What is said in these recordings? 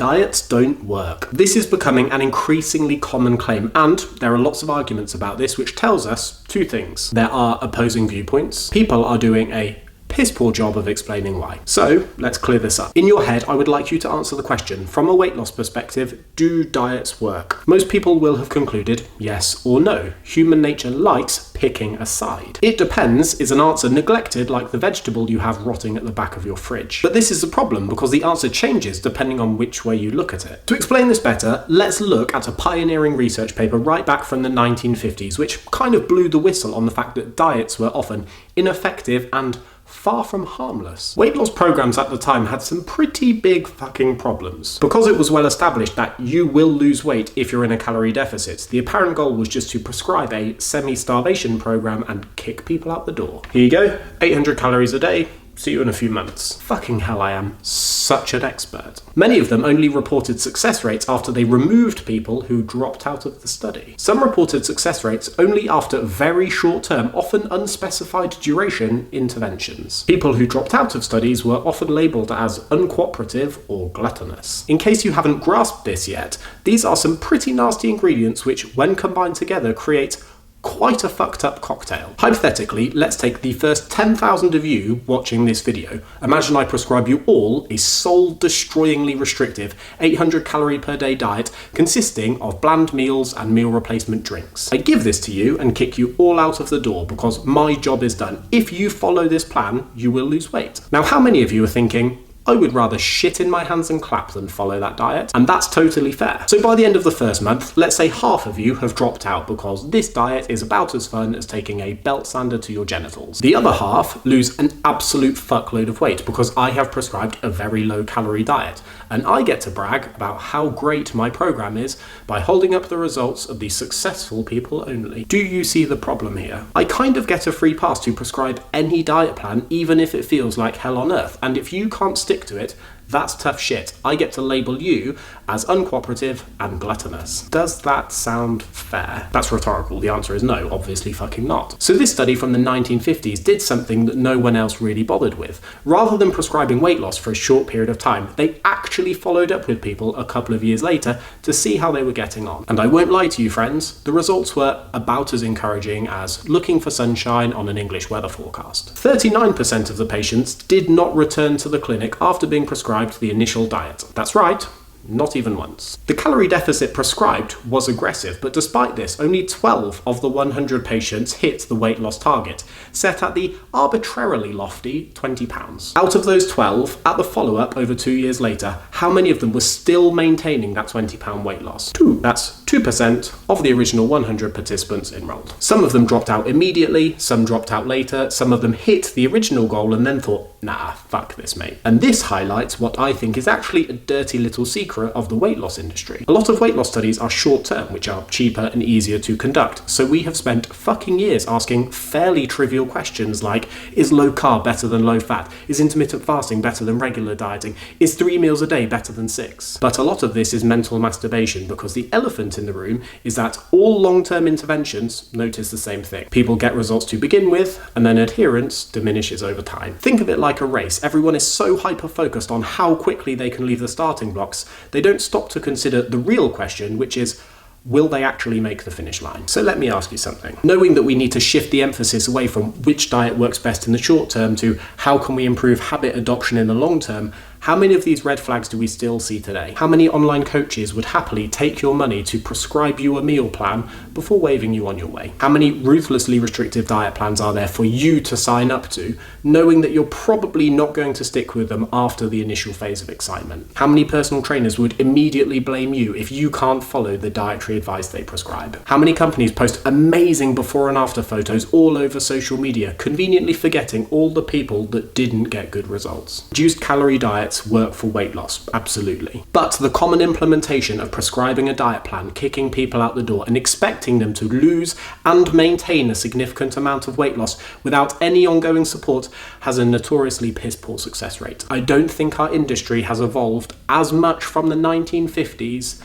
Diets don't work. This is becoming an increasingly common claim, and there are lots of arguments about this, which tells us two things. There are opposing viewpoints. People are doing a piss poor job of explaining why. So let's clear this up. In your head, I would like you to answer the question, from a weight loss perspective, do diets work? Most people will have concluded yes or no. Human nature likes picking a side. It depends is an answer neglected like the vegetable you have rotting at the back of your fridge. But this is a problem because the answer changes depending on which way you look at it. To explain this better, let's look at a pioneering research paper right back from the 1950s, which kind of blew the whistle on the fact that diets were often ineffective and far from harmless. Weight loss programs at the time had some pretty big fucking problems. Because it was well established that you will lose weight if you're in a calorie deficit, the apparent goal was just to prescribe a semi-starvation program and kick people out the door. Here you go, 800 calories a day, see you in a few months. Fucking hell, I am such an expert. Many of them only reported success rates after they removed people who dropped out of the study. Some reported success rates only after very short-term, often unspecified duration interventions. People who dropped out of studies were often labelled as uncooperative or gluttonous. In case you haven't grasped this yet, these are some pretty nasty ingredients which, when combined together, create quite a fucked up cocktail. Hypothetically, let's take the first 10,000 of you watching this video. Imagine I prescribe you all a soul-destroyingly restrictive 800 calorie per day diet consisting of bland meals and meal replacement drinks. I give this to you and kick you all out of the door because my job is done. If you follow this plan, you will lose weight. Now, how many of you are thinking, I would rather shit in my hands and clap than follow that diet? And that's totally fair. So by the end of the first month, let's say half of you have dropped out because this diet is about as fun as taking a belt sander to your genitals. The other half lose an absolute fuckload of weight because I have prescribed a very low calorie diet. And I get to brag about how great my program is by holding up the results of the successful people only. Do you see the problem here? I kind of get a free pass to prescribe any diet plan, even if it feels like hell on earth. And if you can't stick to it, that's tough shit. I get to label you as uncooperative and gluttonous. Does that sound fair? That's rhetorical. The answer is no, obviously fucking not. So this study from the 1950s did something that no one else really bothered with. Rather than prescribing weight loss for a short period of time, they actually followed up with people a couple of years later to see how they were getting on. And I won't lie to you, friends, the results were about as encouraging as looking for sunshine on an English weather forecast. 39% of the patients did not return to the clinic after being prescribed the initial diet. That's right, not even once. The calorie deficit prescribed was aggressive, but despite this, only 12 of the 100 patients hit the weight loss target, set at the arbitrarily lofty 20 pounds. Out of those 12, at the follow-up over 2 years later, how many of them were still maintaining that 20-pound weight loss? 2. That's 2% of the original 100 participants enrolled. Some of them dropped out immediately, some dropped out later, some of them hit the original goal and then thought, nah, fuck this, mate. And this highlights what I think is actually a dirty little secret of the weight loss industry. A lot of weight loss studies are short-term, which are cheaper and easier to conduct, so we have spent fucking years asking fairly trivial questions like, is low carb better than low fat? Is intermittent fasting better than regular dieting? Is 3 meals a day better than 6? But a lot of this is mental masturbation because the elephant in the room is that all long-term interventions notice the same thing. People get results to begin with, and then adherence diminishes over time. Think of it like a race. Everyone is so hyper-focused on how quickly they can leave the starting blocks, they don't stop to consider the real question, which is, will they actually make the finish line? So let me ask you something. Knowing that we need to shift the emphasis away from which diet works best in the short term to how can we improve habit adoption in the long term, how many of these red flags do we still see today? How many online coaches would happily take your money to prescribe you a meal plan before waving you on your way? How many ruthlessly restrictive diet plans are there for you to sign up to, knowing that you're probably not going to stick with them after the initial phase of excitement? How many personal trainers would immediately blame you if you can't follow the dietary advice they prescribe? How many companies post amazing before and after photos all over social media, conveniently forgetting all the people that didn't get good results? Reduced calorie diets work for weight loss, absolutely. But the common implementation of prescribing a diet plan, kicking people out the door, and expecting them to lose and maintain a significant amount of weight loss without any ongoing support has a notoriously piss-poor success rate. I don't think our industry has evolved as much from the 1950s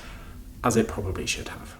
as it probably should have.